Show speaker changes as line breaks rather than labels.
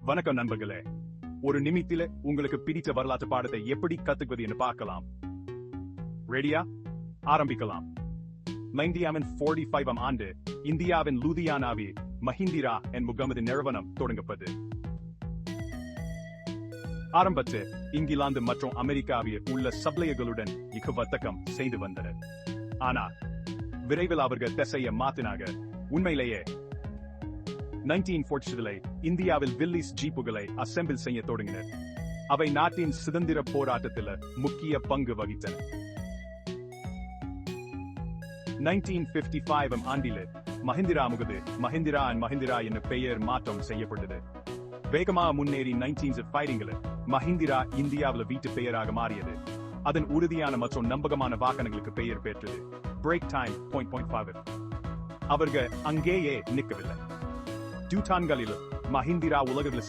வணக்கம் நண்பர்களே. ஒரு நிமித்தில உங்களுக்கு பிடித்த வரலாற்று பாடத்தை எப்படி கத்துக்குவது என்று பார்க்கலாம். ரெடியா? ஆரம்பிக்கலாம். 1945 ஆண்டு இந்தியாவின் லூதியானாவில் மஹிந்திரா அண்ட் முகமது நிறுவனம் தொடங்கப்பட்டது. ஆரம்பத்தில் இங்கிலாந்து மற்றும் அமெரிக்காவில் உள்ள சப்ளையர்களுடன் வர்த்தகம் செய்து வந்தனர். ஆனால் விரைவில் அவர்கள் திசையை மாற்றினார்கள். உண்மையிலேயே 1940 இந்தியாவில் வில்லிஸ் ஜீப்புகளை அசெம்பிள் செய்ய தொடங்கினர். அவை நாட்டின் சுதந்திர போராட்டத்தில் முக்கிய பங்கு வகித்தன. 1955 ஆண்டில் மஹிந்திரா என்ற பெயர் மாற்றம் செய்யப்பட்டது. வேகமாக முன்னேறி 1950 மஹிந்திரா இந்தியாவில் வீட்டு பெயராக மாறியது. அதன் உறுதியான மற்றும் நம்பகமான வாகனங்களுக்கு பெயர் பெற்றது. Break time .5. அவர்கள் அங்கேயே நிற்கவில்லை. டூட்டான்களில் மஹிந்திரா உலகில்